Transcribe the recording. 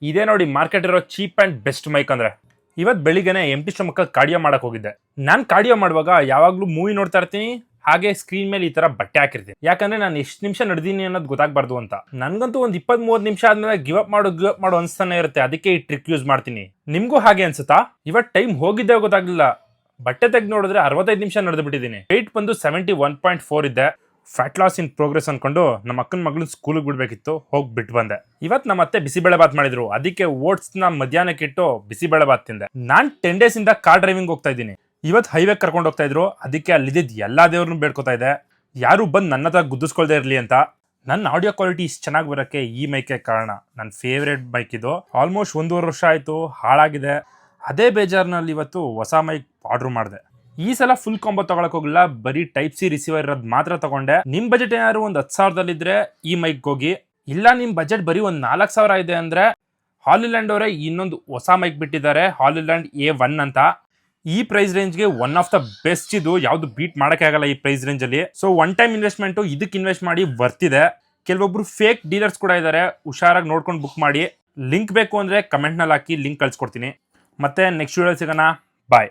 ಇದೇ ನೋಡಿ ಮಾರ್ಕೆಟ್ ಇರೋ ಚೀಪ್ ಅಂಡ್ ಬೆಸ್ಟ್ ಮೈಕ್ ಅಂದ್ರೆ. ಇವತ್ತು ಬೆಳಿಗ್ಗೆನೆ ಎಂಟಿ ಸ್ಟಮಕ್ ಕಾರ್ಡಿಯೋ ಮಾಡಕ್ ಹೋಗಿದ್ದೆ. ನಾನು ಕಾರ್ಡಿಯೋ ಮಾಡುವಾಗ ಯಾವಾಗ್ಲೂ ಮೂವಿ ನೋಡ್ತಾ ಇರ್ತೀನಿ, ಹಾಗೆ ಸ್ಕ್ರೀನ್ ಮೇಲೆ ಈ ತರ ಬಟ್ಟೆ ಹಾಕಿರ್ತೀನಿ. ಯಾಕಂದ್ರೆ ನಾನು ಎಷ್ಟು ನಿಮಿಷ ನಡೆದೀನಿ ಅನ್ನೋದು ಗೊತ್ತಾಗಬಾರ್ದು ಅಂತ. ನನ್ಗಂತೂ ಒಂದ್ 20-30 ನಿಮಿಷ ಆದ್ಮೇಲೆ ಗಿವ್ ಅಪ್ ಮಾಡು ಅನ್ಸ್ತಾನೆ ಇರುತ್ತೆ. ಅದಕ್ಕೆ ಈ ಟ್ರಿಕ್ ಯೂಸ್ ಮಾಡ್ತೀನಿ. ನಿಮ್ಗೂ ಹಾಗೆ ಅನ್ಸುತ್ತಾ? ಇವತ್ತು ಟೈಮ್ ಹೋಗಿದ್ದೆ ಗೊತ್ತಾಗ್ಲಿಲ್ಲ. ಬಟ್ಟೆ ತೆಗೆದು ನೋಡಿದ್ರೆ 65 ನಿಮಿಷ ನಡೆದು ಬಿಟ್ಟಿದ್ದೀನಿ. ವೆಯ್ಟ್ ಬಂದು 71.4 ಇದ್ದೆ. ಫ್ಯಾಟ್ ಲಾಸ್ ಇನ್ ಪ್ರೋಗ್ರೆಸ್ ಅನ್ಕೊಂಡು ನಮ್ಮ ಅಕ್ಕನ ಮಗಳನ್ನ ಸ್ಕೂಲಿಗೆ ಬಿಡ್ಬೇಕಿತ್ತು, ಹೋಗಿ ಬಿಟ್ಟು ಬಂದೆ. ಇವತ್ತು ನಮ್ಮ ಅತ್ತೆ ಬಿಸಿಬೇಳೆ ಬಾತ್ ಮಾಡಿದ್ರು, ಅದಕ್ಕೆ ಓಟ್ಸ್ ನ ಮಧ್ಯಾಹ್ನಕ್ಕೆ ಇಟ್ಟು ಬಿಸಿಬೇಳೆ ಬಾತ್ ತಿಂದೆ. ನಾನ್ 10 ಡೇಸ್ ಇಂದ ಕಾರ್ ಡ್ರೈವಿಂಗ್ ಹೋಗ್ತಾ ಇದ್ದೀನಿ. ಇವತ್ತು ಹೈವೇ ಕರ್ಕೊಂಡು ಹೋಗ್ತಾ ಇದ್ರು, ಅದಕ್ಕೆ ಅಲ್ಲಿದ್ದ ಎಲ್ಲಾ ದೇವ್ರನ್ನು ಬೇಡ್ಕೊತಾ ಇದೆ, ಯಾರು ಬಂದು ನನ್ನ ಹತ್ರ ಗುದ್ದಿಸ್ಕೊಳ್ದೇ ಇರ್ಲಿ ಅಂತ. ನನ್ನ ಆಡಿಯೋ ಕ್ವಾಲಿಟಿ ಇಷ್ಟು ಚೆನ್ನಾಗಿ ಬರೋಕ್ಕೆ ಈ ಮೈಕೆ ಕಾರಣ. ನನ್ನ ಫೇವ್ರೇಟ್ ಬೈಕ್ ಇದು. ಆಲ್ಮೋಸ್ಟ್ 1.5 ವರ್ಷ ಆಯ್ತು, ಹಾಳಾಗಿದೆ. ಅದೇ ಬೇಜಾರ್ನಲ್ಲಿ ಇವತ್ತು ಹೊಸ ಮೈಕ್ ಆರ್ಡರ್ ಮಾಡಿದೆ. ಈ ಸಲ ಫುಲ್ ಕಾಂಬೋ ತಗೊಳಕ್ ಹೋಗಿಲ್ಲ, ಬರೀ ಟೈಪ್ ಸಿ ರಿಸೀವರ್ ಇರೋದು ಮಾತ್ರ ತಗೊಂಡೆ. ನಿಮ್ ಬಜೆಟ್ ಏನಾದ್ರು ಒಂದು 10,000 ಇದ್ರೆ ಈ ಮೈಕ್ ಹೋಗಿ. ಇಲ್ಲ ನಿಮ್ ಬಜೆಟ್ ಬರೀ ಒಂದು 4,000 ಇದೆ ಅಂದ್ರೆ ಹಾಲಿಲ್ಯಾಂಡ್ ಅವರೇ ಇನ್ನೊಂದು ಹೊಸ ಮೈಕ್ ಬಿಟ್ಟಿದ್ದಾರೆ, ಹಾಲಿಲ್ಯಾಂಡ್ A1 ಅಂತ. ಈ ಪ್ರೈಸ್ ರೇಂಜ್ಗೆ ಒನ್ ಆಫ್ ದ ಬೆಸ್ಟ್ ಇದು, ಯಾವ್ದು ಬೀಟ್ ಮಾಡಕ್ಕೆ ಆಗಲ್ಲ ಈ ಪ್ರೈಸ್ ರೇಂಜ್ ಅಲ್ಲಿ. ಸೊ ಒನ್ ಟೈಮ್ ಇನ್ವೆಸ್ಟ್ಮೆಂಟ್, ಇದಕ್ಕೆ ಇನ್ವೆಸ್ಟ್ ಮಾಡಿ ಬರ್ತಿದೆ. ಕೆಲವೊಬ್ರು ಫೇಕ್ ಡೀಲರ್ಸ್ ಕೂಡ ಇದ್ದಾರೆ, ಹುಷಾರಾಗಿ ನೋಡ್ಕೊಂಡು ಬುಕ್ ಮಾಡಿ. ಲಿಂಕ್ ಬೇಕು ಅಂದ್ರೆ ಕಮೆಂಟ್ ನಲ್ಲಿ ಹಾಕಿ, ಲಿಂಕ್ ಕಳ್ಸಿಕೊಡ್ತೀನಿ. ಮತ್ತೆ ನೆಕ್ಸ್ಟ್ ವಿಡಿಯೋ ಸಿಗೋಣ. ಬಾಯ್.